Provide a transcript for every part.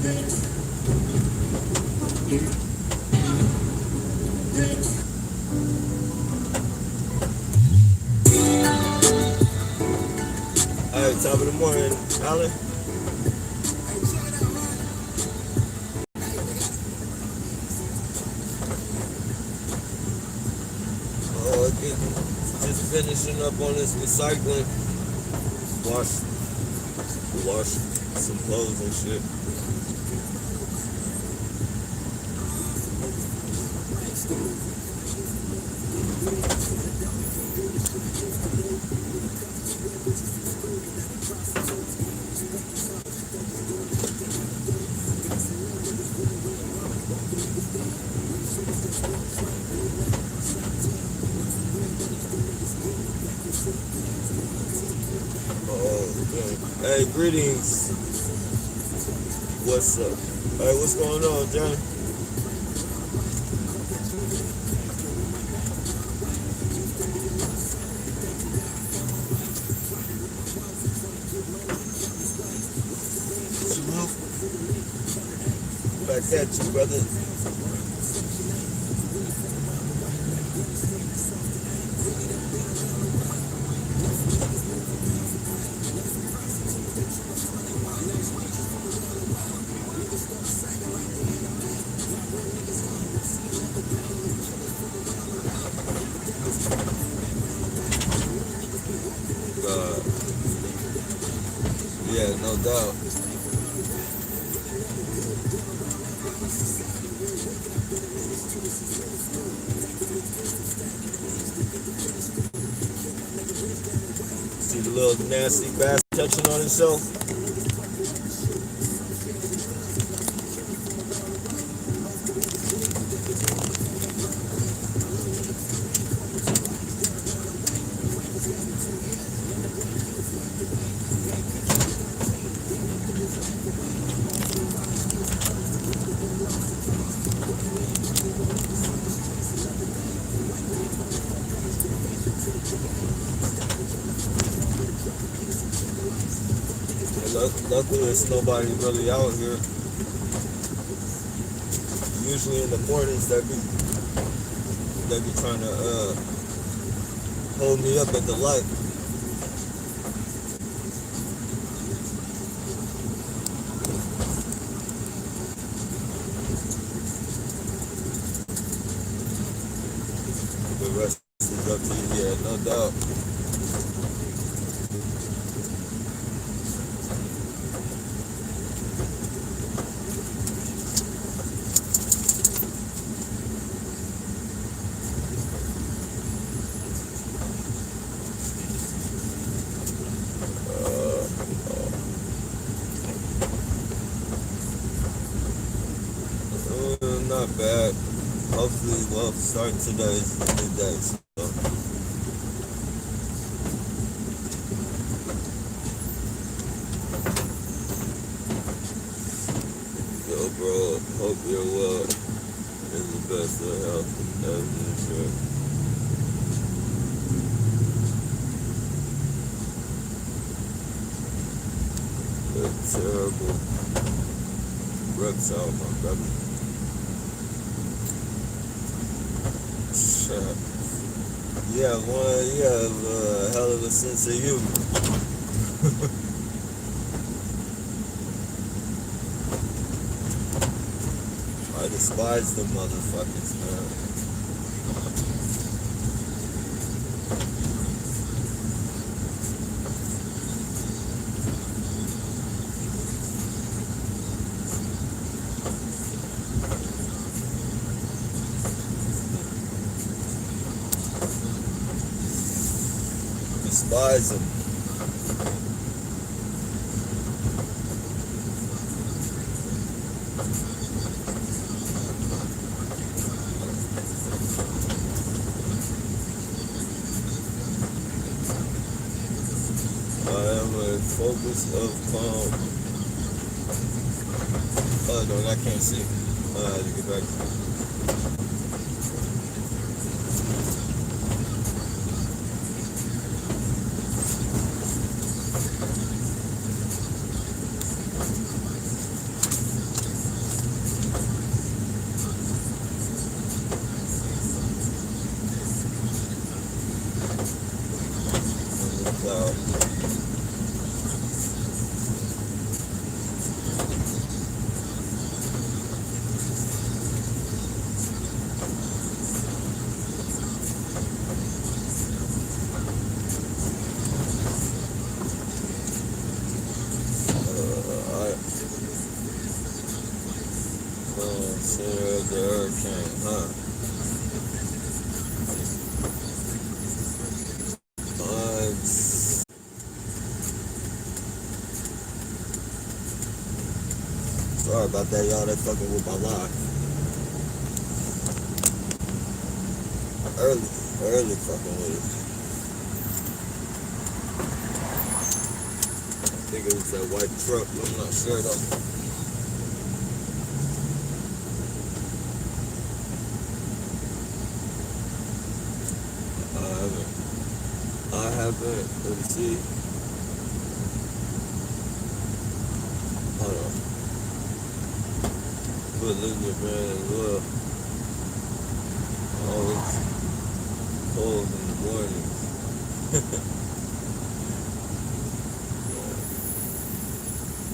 Alright, top of the morning, Alan. Just finishing up on this recycling. Wash some clothes and shit. Hey, greetings. What's up? Hey, what's going on, Johnny? Back at you, brother. Yeah, no doubt. See the little nasty bastard touching on himself? Luckily, there's nobody really out here. Usually in the mornings, they be trying to hold me up at the light. The rest is up to you, yeah, no doubt. Not bad. Hopefully, well, starting today is a new day. So. Yo, bro, hope you're well. In the best of health and sure. A terrible reptile, my brother. Yeah, one, you have a hell of a sense of humor. I despise them motherfuckers, man. Despise them. I am a focus of calm. Oh no, I can't see. I had to get back. Center of the hurricane, huh? Sorry about that, y'all. They fucking with my line. Early fucking with it. I think it was that white truck, but I'm not sure though. I haven't. Let me see. Hold on. But Elizabeth, man, as well. Always cold in the morning.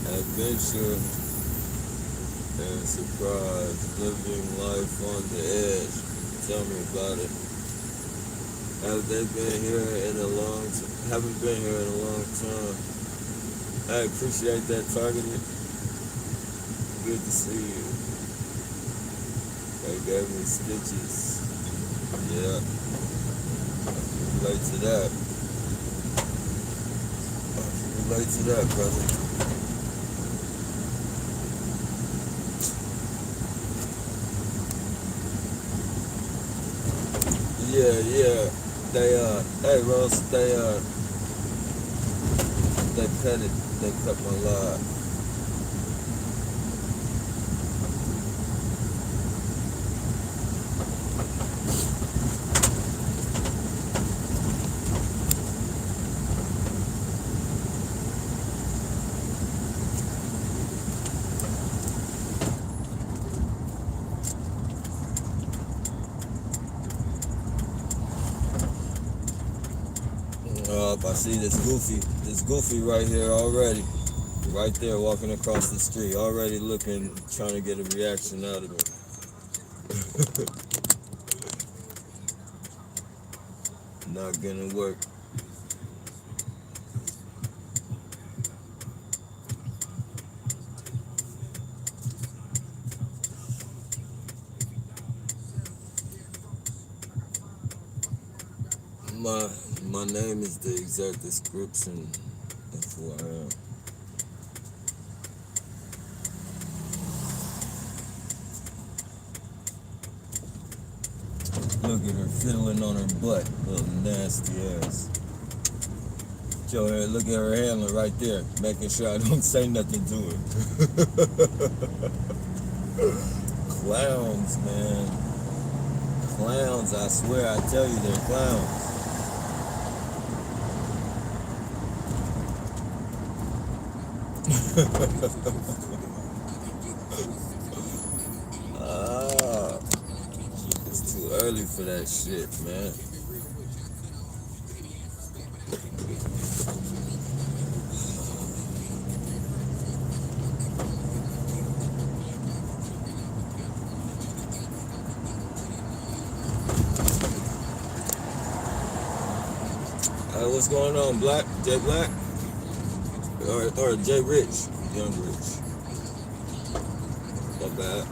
Adventure and surprise. Living life on the edge. Tell me about it. Have they been here in a long time? Haven't been here in a long time. I appreciate that, Targeted. Good to see you. They gave me stitches. Yeah. Relate to that. Relate to that, brother. Yeah. Hey Rose, they cut my line. I see this goofy right here already. Right there walking across the street. Already looking, trying to get a reaction out of me. Not gonna work. My name is the exact description of who I am. Look at her fiddling on her butt, little nasty ass. Show her, look at her handler right there, making sure I don't say nothing to her. Clowns, man. Clowns, I swear, I tell you, they're clowns. It's too early for that shit, man. What's going on, Black? Jay Black? Or Jay Rich? Young Rich. My bad.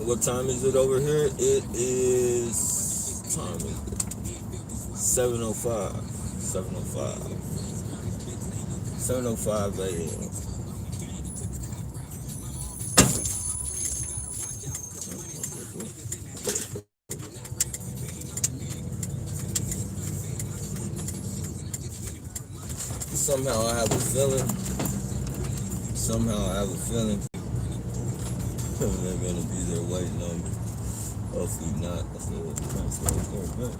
What time is it over here? It is, what time is it? 7:05. 7:05 a.m. Somehow I have a feeling they're gonna be there waiting on me. Hopefully not. That's what I'm saying.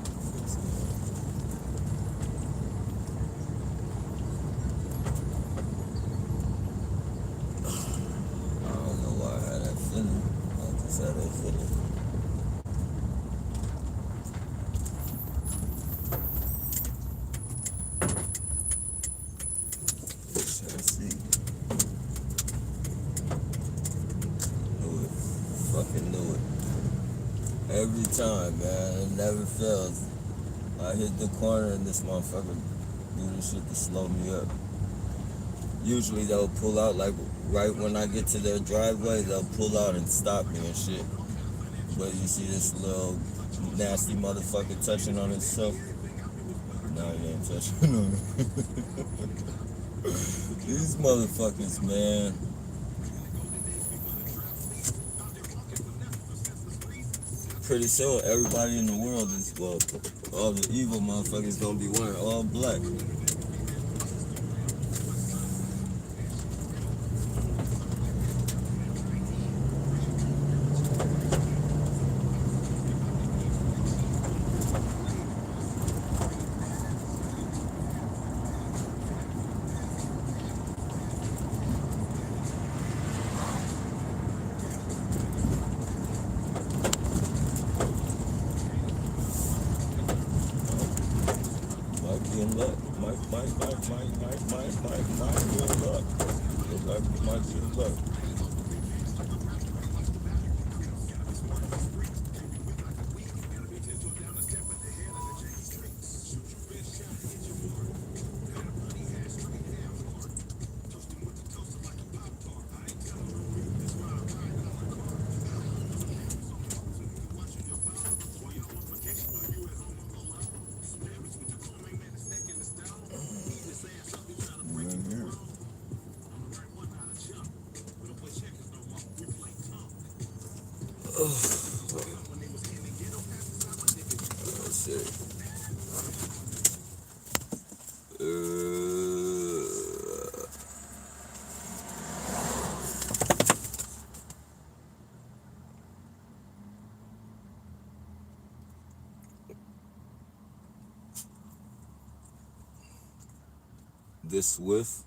time, man. It never fails. I hit the corner and this motherfucker do this shit to slow me up. Usually they'll pull out, like right when I get to their driveway, they'll pull out and stop me and shit. But you see this little nasty motherfucker touching on himself? No, he ain't touching on me. These motherfuckers, man. Pretty soon, everybody in the world is, well, all the evil motherfuckers gonna be wearing all black. Might be in luck. Might be in luck. Might be in luck. Let's see. This Swift.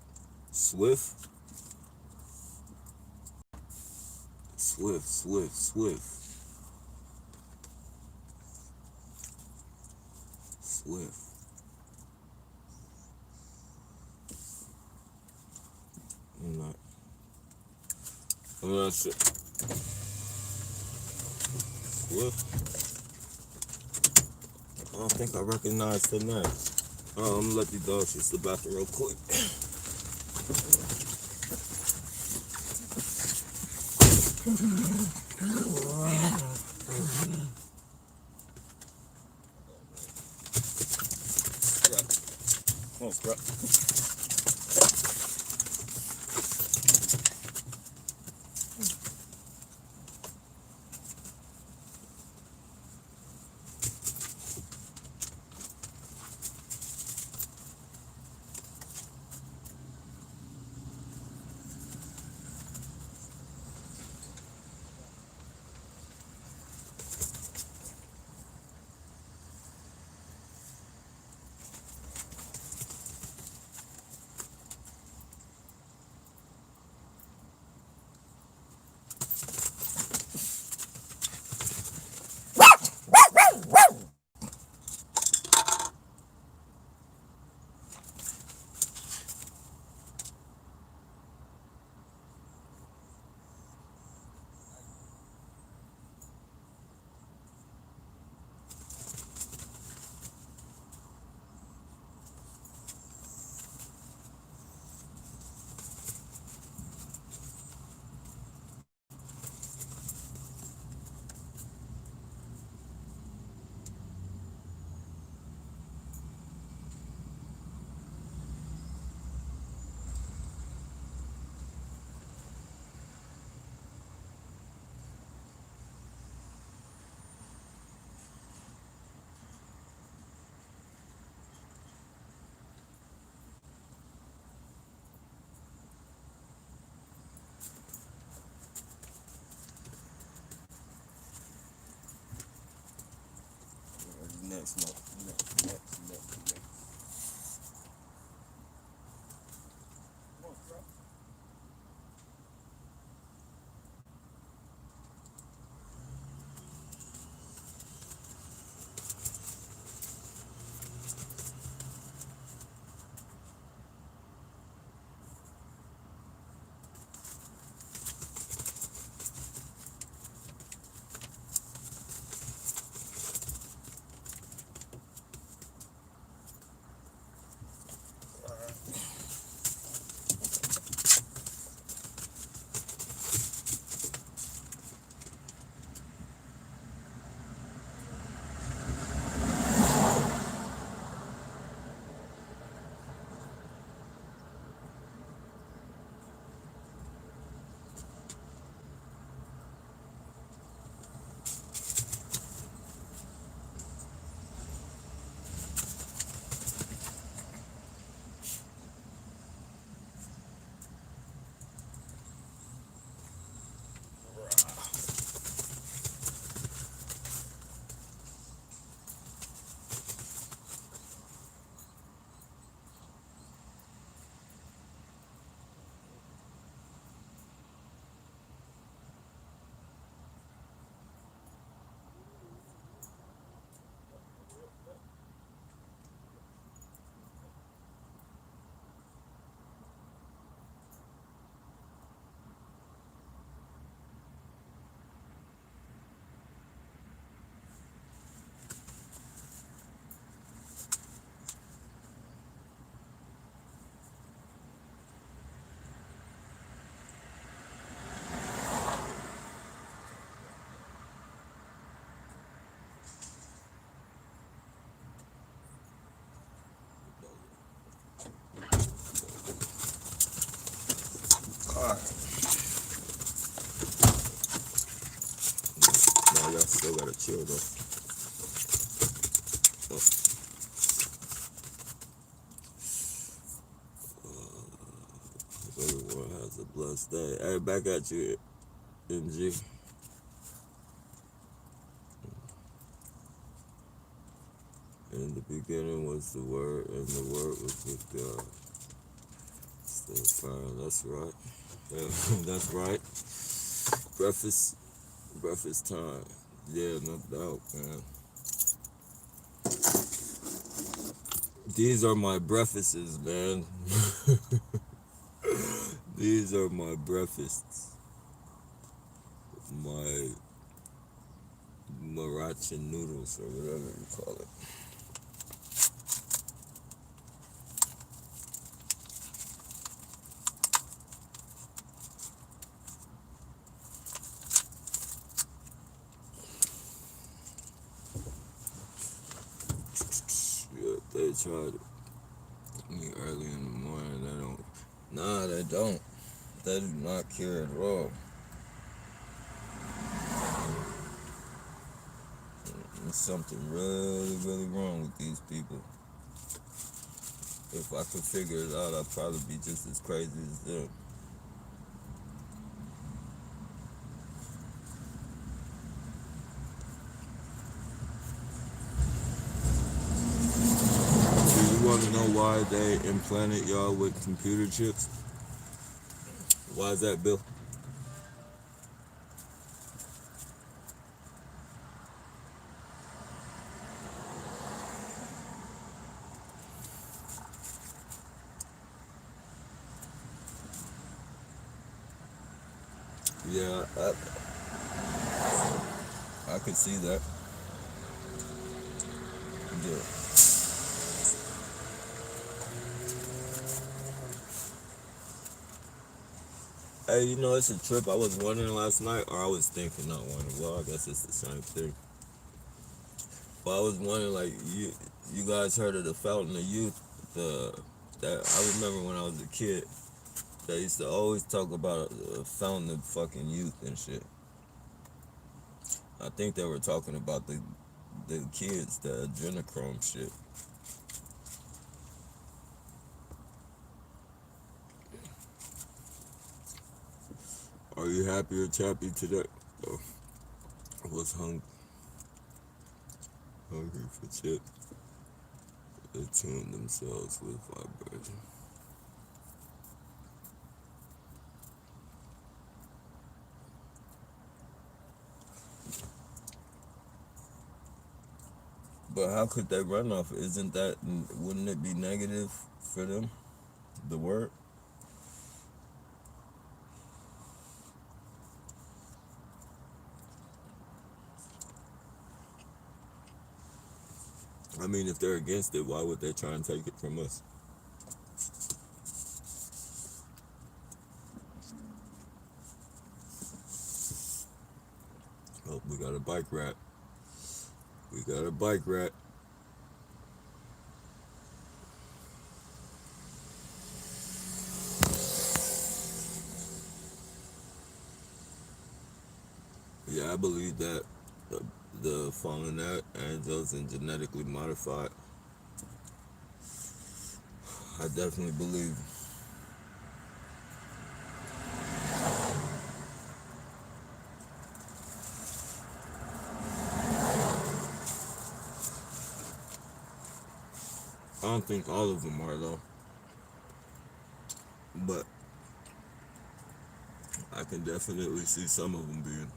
I'm not sure. Swift. I don't think I recognize the name. I'm gonna let the dog use the bathroom real quick. Come on, Scrap. Next. blessed day. Hey, back at you, MG. In the beginning was the Word, and the Word was with God. Still fine. That's right. Yeah, that's right. Breakfast time. Yeah, no doubt, man. These are my breakfasts, man. These are my breakfasts. My Maruchan noodles, or whatever you call it. Yeah, they tried me early in the morning. They don't. Nah, they don't. They do not care at all. There's something really, really wrong with these people. If I could figure it out, I'd probably be just as crazy as them. Do you want to know why they implanted y'all with computer chips? Why is that, Bill? Yeah, I could see that. Yeah. Hey, you know, it's a trip. I was wondering last night, or I was thinking, not wondering. Well, I guess it's the same thing. But I was wondering, like, you guys heard of the Fountain of Youth? That I remember when I was a kid, they used to always talk about the Fountain of fucking Youth and shit. I think they were talking about the kids, the adrenochrome shit. Are you happy or chappy today? Oh, I was hungry for chips. They tune themselves with vibration. But how could they run off? Wouldn't it be negative for them? The word? I mean, if they're against it, why would they try and take it from us? Oh, we got a bike rat. We got a bike rat. Yeah, I believe that the fallen angels and genetically modified. I definitely believe. I don't think all of them are though, but I can definitely see some of them being.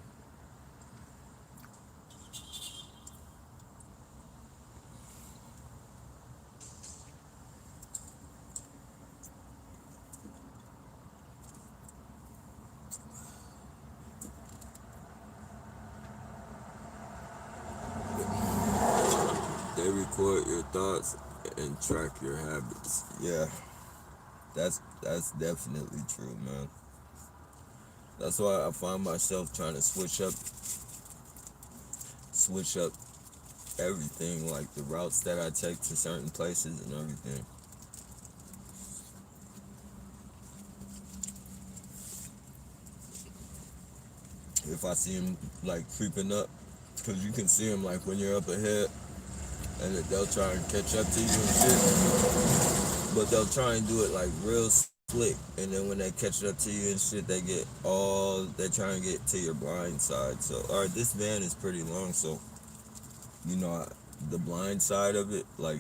They record your thoughts and track your habits. Yeah, that's definitely true, man. That's why I find myself trying to switch up everything, like the routes that I take to certain places and everything. If I see them like creeping up, because you can see them like when you're up ahead, and they'll try and catch up to you and shit. But they'll try and do it like real flick, and then when they catch up to you and shit, they try and get to your blind side. So, all right, this van is pretty long, so you know the blind side of it, like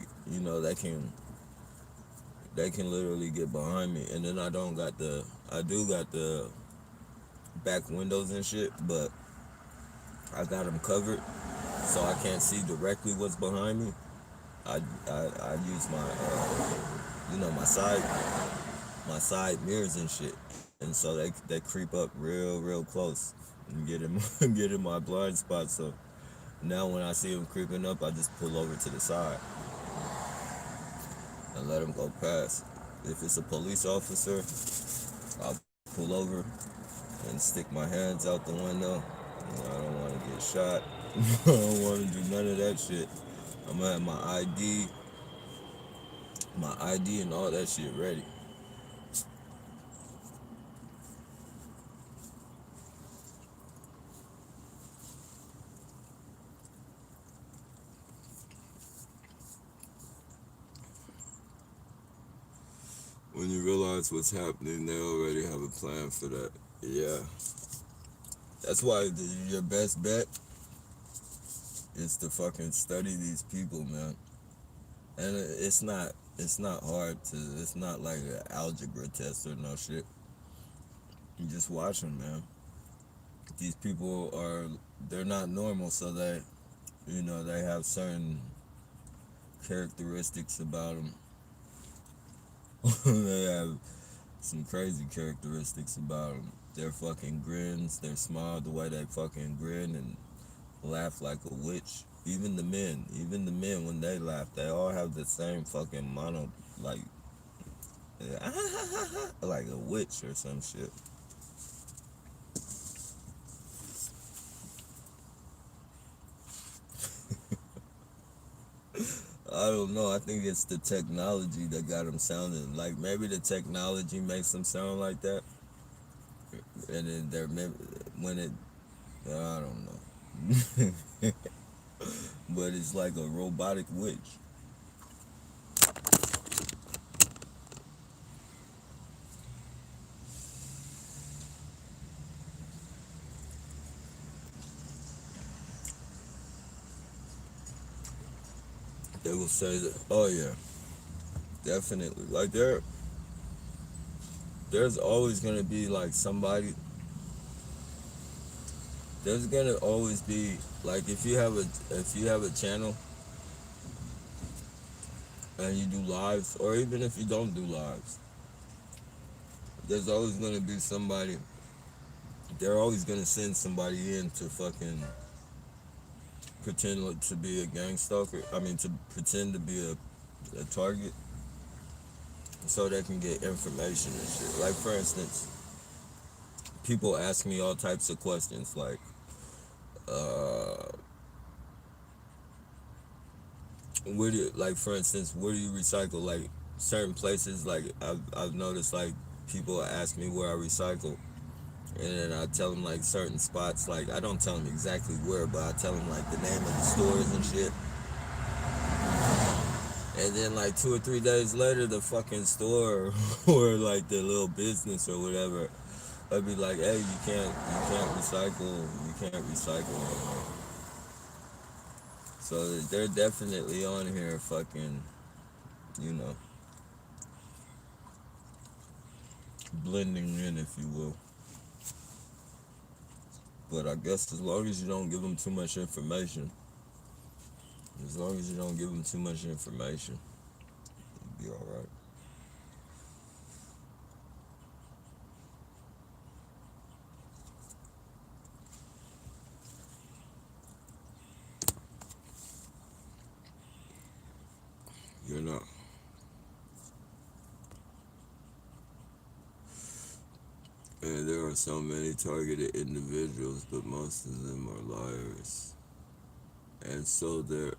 they can literally get behind me, and then I do got the back windows and shit, but I got them covered, so I can't see directly what's behind me. I use my my side mirrors and shit, and so they creep up real close and get in get in my blind spot. So now when I see them creeping up, I just pull over to the side and let them go past. If it's a police officer, I'll pull over and stick my hands out the window. I don't want to get shot. I don't want to do none of that shit. I'm gonna have my ID and all that shit ready. When you realize what's happening, they already have a plan for that. Yeah, that's why your best bet is to fucking study these people, man. And it's not hard to. It's not like an algebra test or no shit. You just watch them, man. These people they're not normal, so they have certain characteristics about them. They have some crazy characteristics about them. Their fucking grins, their smile, the way they fucking grin and laugh like a witch. Even the men when they laugh, they all have the same fucking mono, like like a witch or some shit. I don't know. I think it's the technology that got them sounding like maybe the technology makes them sound like that, and then when it I don't know, but it's like a robotic witch. They will say that. Oh yeah, definitely. Like there's always gonna be like somebody. There's gonna always be like if you have a channel and you do lives, or even if you don't do lives, there's always gonna be somebody. They're always gonna send somebody in to fucking pretend to be a gang stalker. I mean, to pretend to be a target, so they can get information and shit. Like for instance, people ask me all types of questions like, uh, like for instance, where do you recycle? Like certain places, like I've noticed like people ask me where I recycle, and then I tell them like certain spots. Like I don't tell them exactly where, but I tell them like the name of the stores and shit. And then like 2 or 3 days later, the fucking store or like the little business or whatever, I'd be like, hey, you can't recycle anymore. So they're definitely on here fucking, you know, blending in, if you will. But I guess as long as you don't give them too much information, as long as you don't give them too much information, you'll be all right. You're not. And there are so many targeted individuals, but most of them are liars. And so there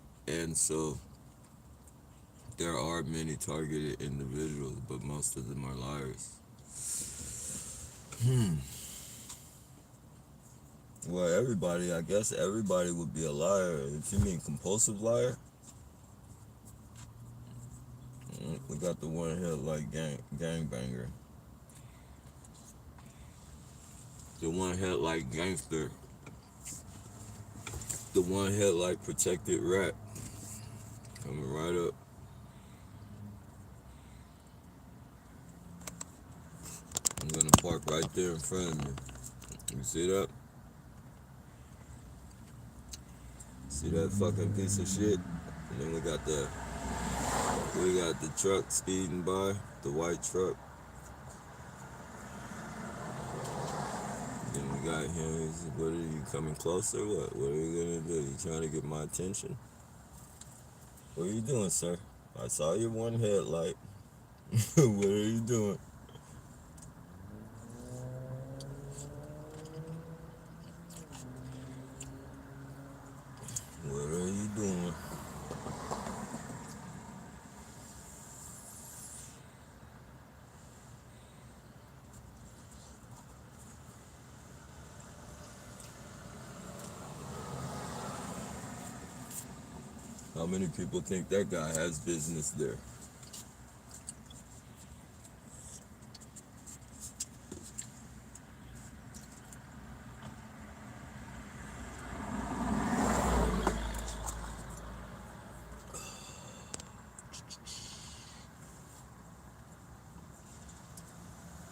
are many targeted individuals, but most of them are liars. Hmm. Well, I guess everybody would be a liar. If you mean compulsive liar, we got the one here like gangbanger. The one headlight gangster. The one headlight protected rat. Coming right up. I'm gonna park right there in front of me. You see that? See that fucking piece of shit? And then we got the truck speeding by, the white truck. Then we got him. He's, what are you coming closer? What are you gonna do? You trying to get my attention? What are you doing, sir? I saw your one headlight. What are you doing? What are you doing? How many people think that guy has business there?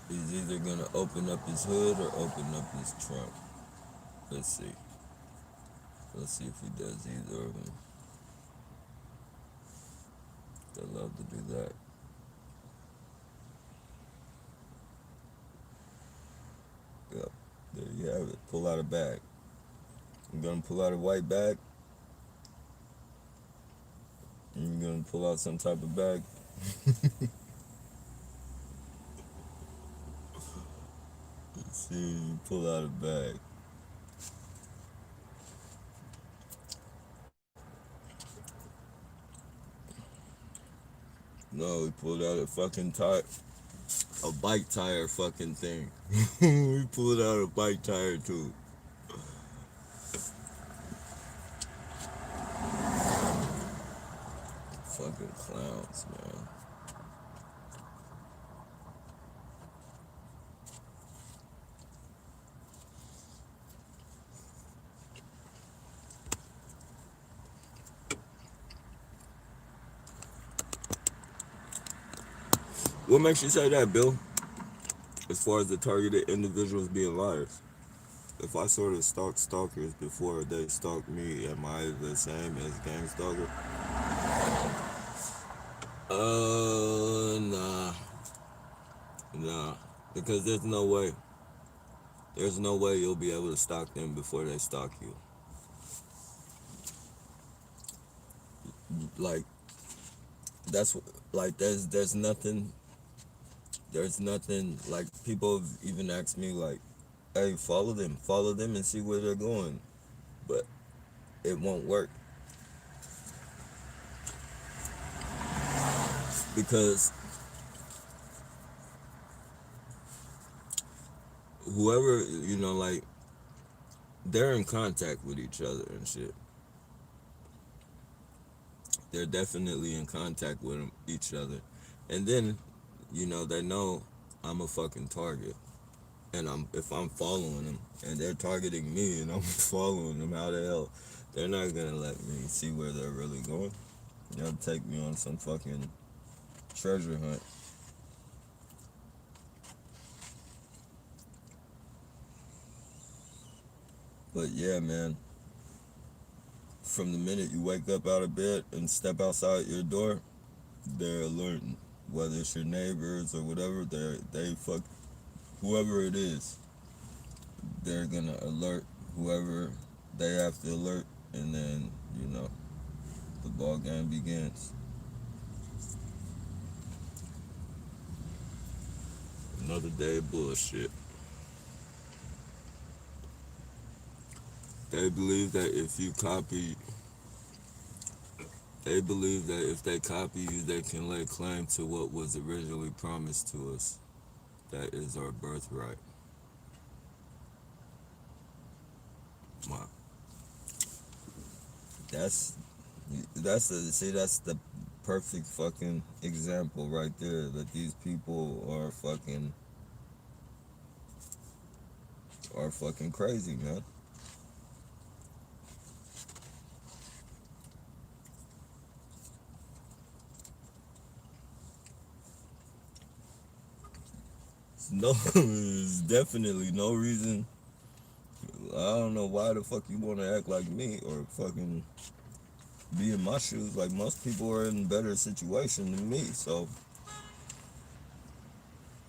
He's either gonna open up his hood or open up his trunk. Let's see. Let's see if he does either of them. They love to do that. Yep. There you have it. Pull out a bag. I'm gonna pull out a white bag. And you're gonna pull out some type of bag. Let's see, you pull out a bag. No, he pulled out a fucking tire, a bike tire fucking thing. We pulled out a bike tire too. Fucking clowns, man. What makes you say that, Bill? As far as the targeted individuals being liars. If I sort of stalked stalkers before they stalked me, am I the same as gang stalker? Nah. Nah. Because there's no way. There's no way you'll be able to stalk them before they stalk you. Like, that's like there's nothing like people have even asked me like, hey, follow them and see where they're going, but it won't work because whoever like they're in contact with each other and shit. They're definitely in contact with each other, and then they know I'm a fucking target. And if I'm following them and they're targeting me and I'm following them, how the hell they're not gonna let me see where they're really going? They'll take me on some fucking treasure hunt. But yeah, man, from the minute you wake up out of bed and step outside your door, they're alerting. Whether it's your neighbors or whatever, they fuck whoever it is. They're gonna alert whoever they have to alert, and then the ball game begins. Another day of bullshit. They believe that if you copy, they believe that if they copy you, they can lay claim to what was originally promised to us. That is our birthright. My, that's that's the perfect fucking example right there that these people are fucking are fucking crazy, man. No, there's definitely no reason. I don't know why the fuck you want to act like me or fucking be in my shoes. Like, most people are in a better situation than me, so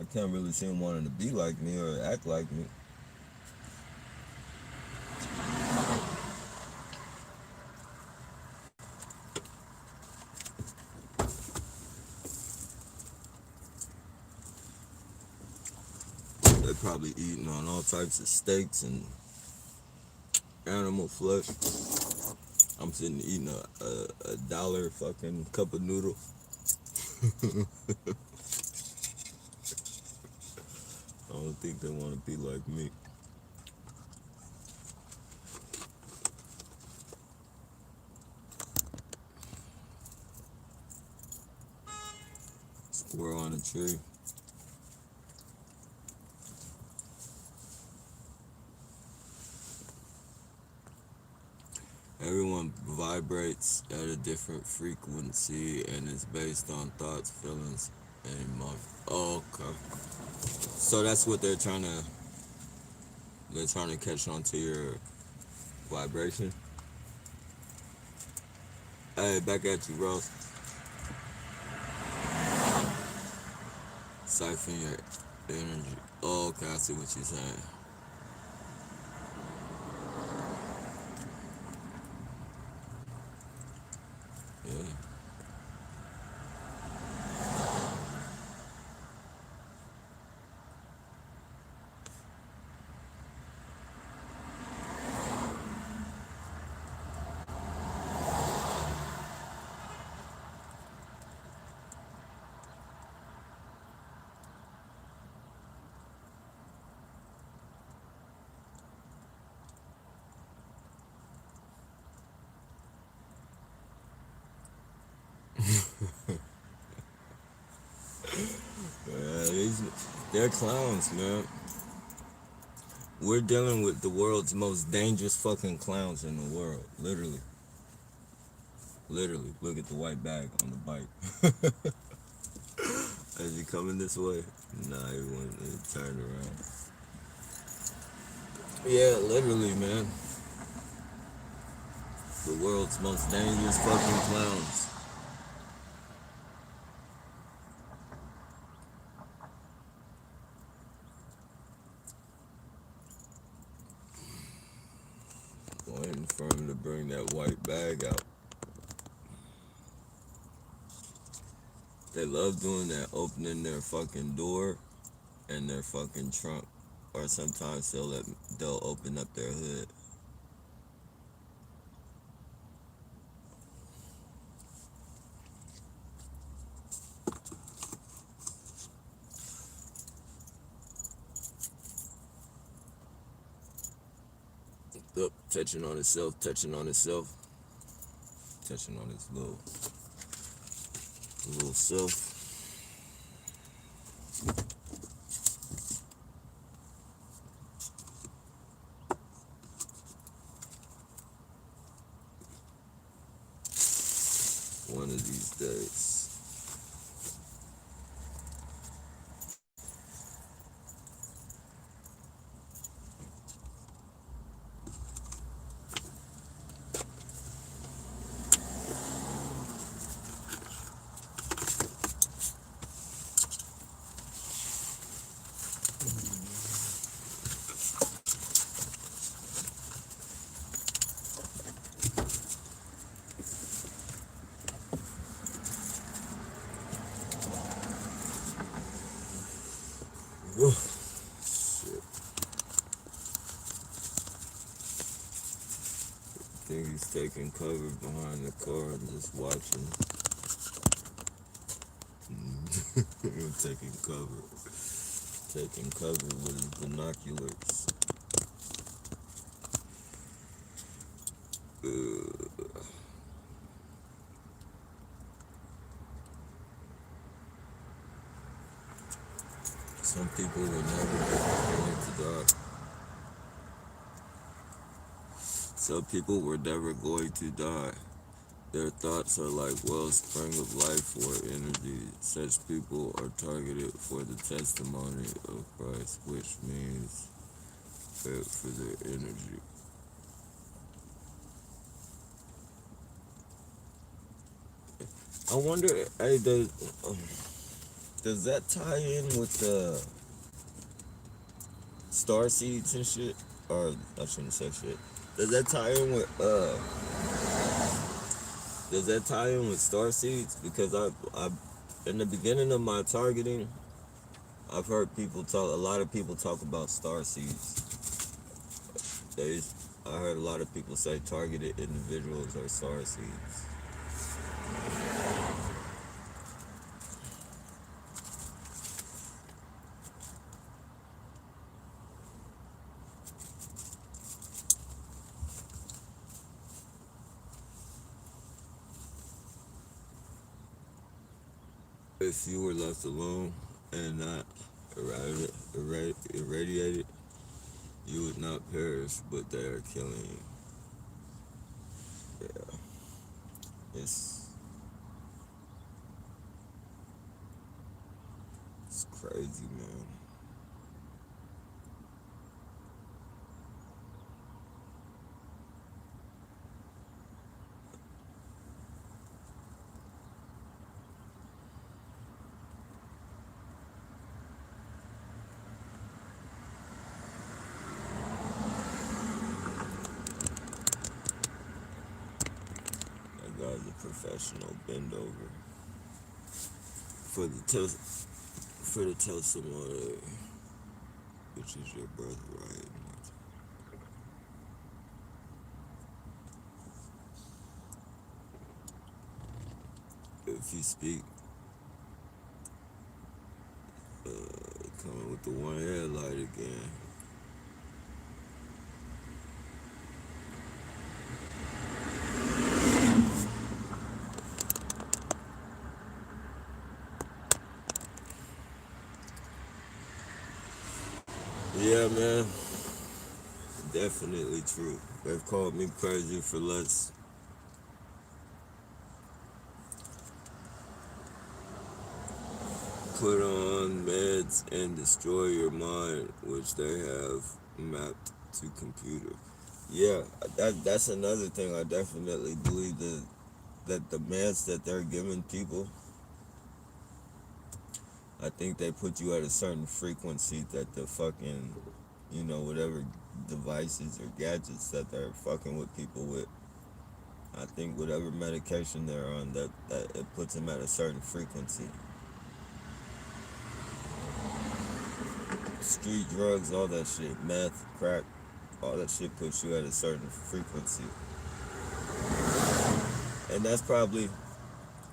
I can't really see them wanting to be like me or act like me. They're probably eating on all types of steaks and animal flesh. I'm sitting eating a dollar fucking cup of noodle. I don't think they want to be like me. Squirrel on a tree. Everyone vibrates at a different frequency and is based on thoughts, feelings, and emotions. Oh, okay. So that's what they're trying to catch onto your vibration. Hey, back at you, Rose. Siphon your energy. Oh, okay, I see what you're saying. Yeah. They're clowns, man. We're dealing with the world's most dangerous fucking clowns in the world. Literally. Literally. Look at the white bag on the bike. As he coming this way? Nah, everyone turned around. Yeah, literally, man. The world's most dangerous fucking clowns. Waiting for him to bring that white bag out. They love doing that, opening their fucking door and their fucking trunk. Or sometimes they'll open up their hood. Look, touching on himself, touching on himself, touching on his little self. One of these days. Whew. Shit. I think he's taking cover behind the car and just watching. Taking cover. Taking cover with his binoculars. Some people will never get to die. So people were never going to die. Their thoughts are like wellspring of life or energy. Such people are targeted for the testimony of Christ, which means fed for their energy. I wonder, hey, does that tie in with the star seeds and shit? Or I shouldn't say shit. Does that tie in with Does that tie in with star seeds? Because I in the beginning of my targeting, I've heard a lot of people talk about star seeds. They, I heard a lot of people say targeted individuals are star seeds. If you were left alone and not irradiated, you would not perish, but they are killing you. Yeah, it's it's crazy, man. That guy's a professional. Bend over for the testimony, which is your birthright. If you speak, coming with the one headlight again. Yeah, man, definitely true. They've called me crazy for let's put on meds and destroy your mind, which they have mapped to computer. Yeah, that's another thing. I definitely believe that the meds that they're giving people, I think they put you at a certain frequency that the fucking, whatever devices or gadgets that they're fucking with people with. I think whatever medication they're on, that it puts them at a certain frequency. Street drugs, all that shit, meth, crack, all that shit puts you at a certain frequency. And that's probably,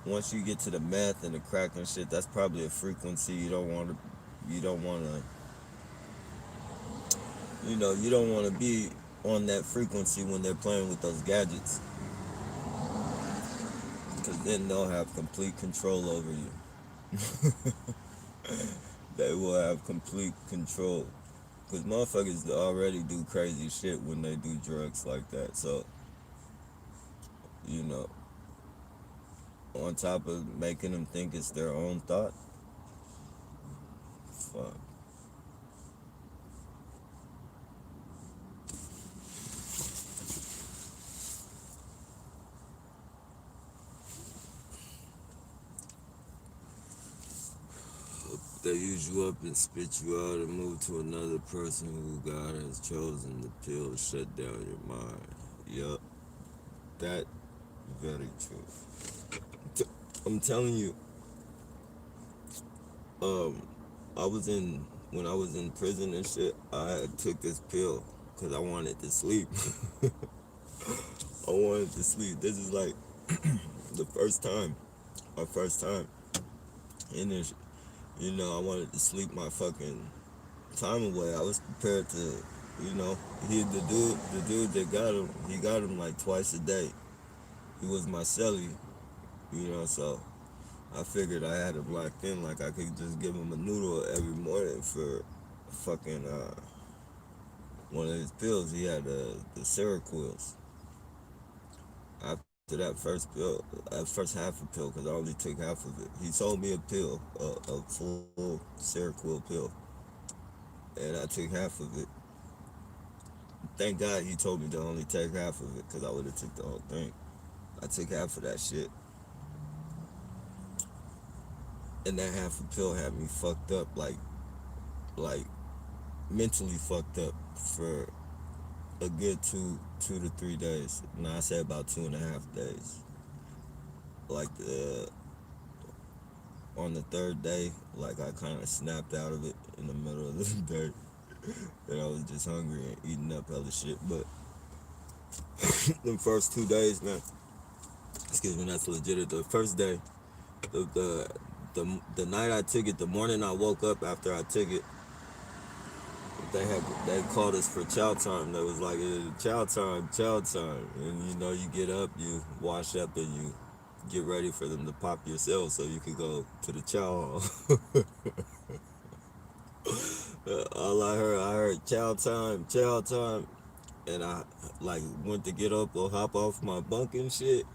once you get to the meth and the crack and shit, that's probably a frequency you don't want to, you don't want to be on that frequency when they're playing with those gadgets. Because then they'll have complete control over you. They will have complete control. Because motherfuckers already do crazy shit when they do drugs like that. So, you know, on top of making them think it's their own thought, fuck. They use you up and spit you out and move to another person who God has chosen. The pill shut down your mind. Yup, that very true. I'm telling you, um, when I was in prison and shit, I took this pill because I wanted to sleep. I wanted to sleep. This is like the first time, my first time in this. I wanted to sleep my fucking time away. I was prepared to, the dude that got him, he got him like twice a day. He was my cellie, so I figured I had him locked in, like I could just give him a noodle every morning for fucking one of his pills. He had the Seroquels. that first pill, that first half a pill, because I only took half of it. He sold me a pill, a full Seroquel pill, and I took half of it. Thank God he told me to only take half of it, because I would have took the whole thing. I took half of that shit, and that half a pill had me fucked up, like mentally fucked up for a good 2 to 3 days. No, I say about 2.5 days. Like on the third day, like I kind of snapped out of it in the middle of the day, and I was just hungry and eating up other shit. But the first 2 days, man, excuse me, that's legit. The first day, the the the night I took it, the morning I woke up after I took it, they called us for chow time. They was like, chow time, and you know you get up, you wash up, and you get ready for them to pop your cells so you could go to the chow hall. All I heard chow time, and I like went to get up or hop off my bunk and shit,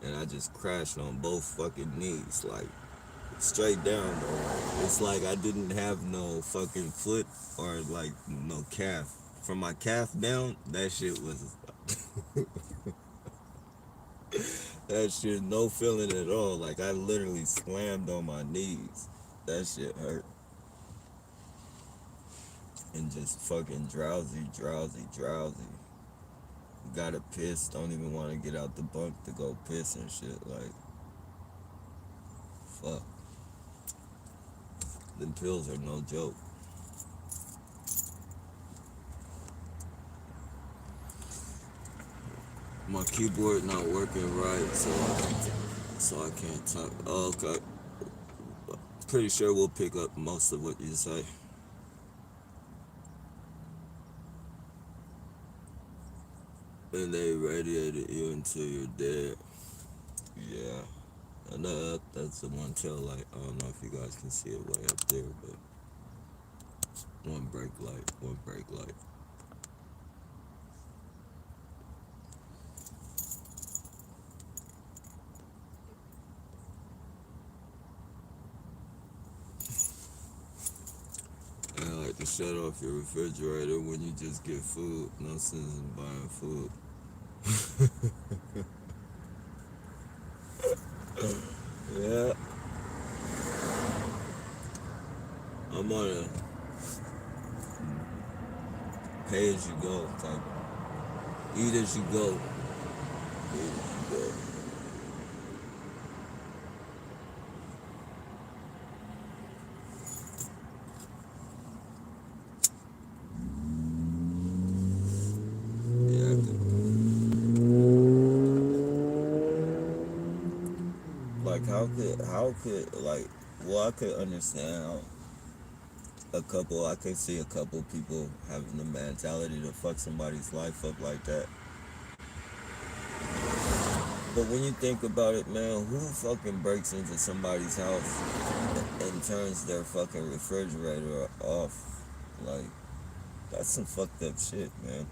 and I just crashed on both fucking knees, like straight down though. It's like I didn't have no fucking foot or like no calf. From my calf down, that shit was that shit no feeling at all. Like I literally slammed on my knees. That shit hurt. And just fucking drowsy. Gotta piss, don't even want to get out the bunk to go piss and shit. Like, fuck. Them pills are no joke. My keyboard not working right, so I can't talk. Oh, okay. Pretty sure we'll pick up most of what you say. And they radiated you until you're dead. Yeah. I know that's the one tail light. I don't know if you guys can see it way up there, but one brake light. I like to shut off your refrigerator when you just get food. No sense in buying food. Yeah, I'm on a pay as you go type. Eat as you go. Eat as you go. Yeah, like how could like well I could understand how I could see a couple people having the mentality to fuck somebody's life up like that. But when you think about it, man, who fucking breaks into somebody's house and turns their fucking refrigerator off? Like, that's some fucked up shit, man.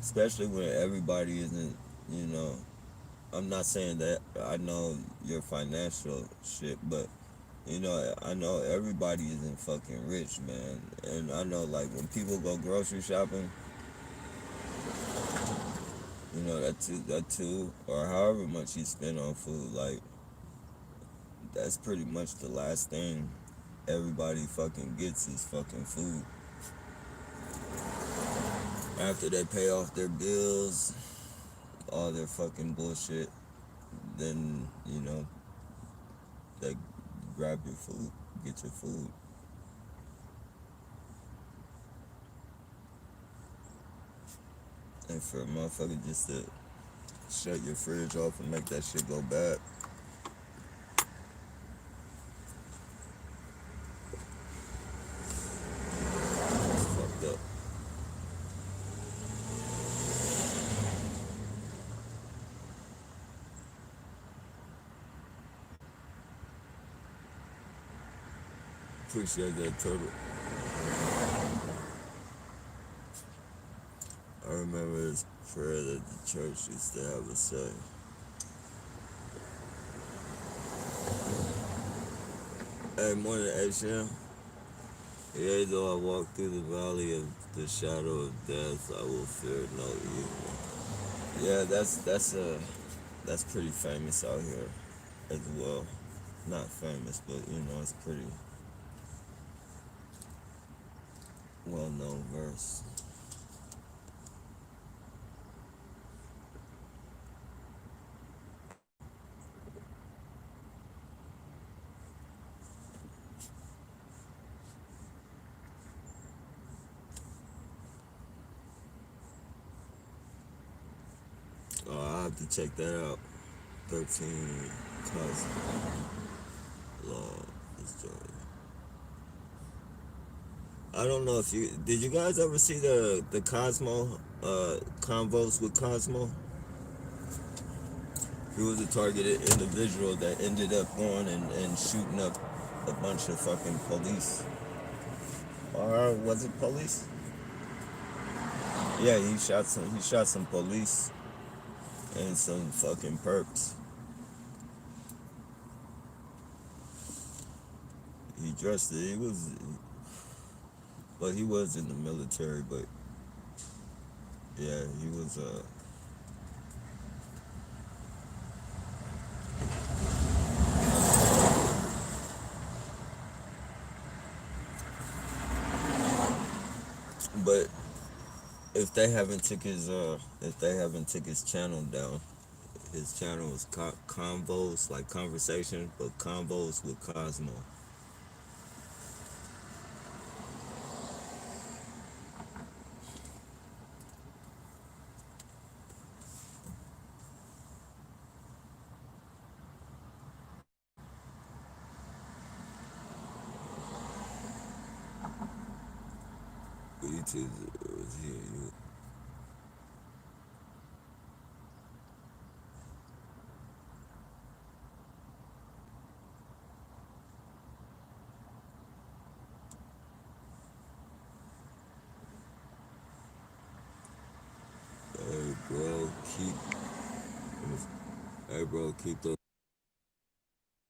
Especially when everybody isn't, you know. I'm not saying that I know your financial shit, but I know everybody isn't fucking rich, man. And I know, like, when people go grocery shopping, that too, or however much you spend on food, like, that's pretty much the last thing everybody fucking gets is fucking food. After they pay off their bills, all their fucking bullshit, then, they grab your food, get your food. And for a motherfucker just to shut your fridge off and make that shit go bad, it's fucked up. Appreciate that, Turtle. I remember this prayer that the church used to have a say. Hey, morning, HM. Yea, though I walk through the valley of the shadow of death, I will fear no evil. Yeah, that's pretty famous out here as well. Not famous, but it's pretty well known verse. Oh, I have to check that out. 13 Cosmo Law is joined. I don't know if you did. You guys ever see the Cosmo convos with Cosmo? He was a targeted individual that ended up going and shooting up a bunch of fucking police. Or was it police? Yeah, he shot some police and some fucking perps. He dressed it. He was in the military, but yeah, he was but if they haven't took his channel down, his channel is Convos, like conversation, but Convos with Cosmo. It is here. Hey bro, keep those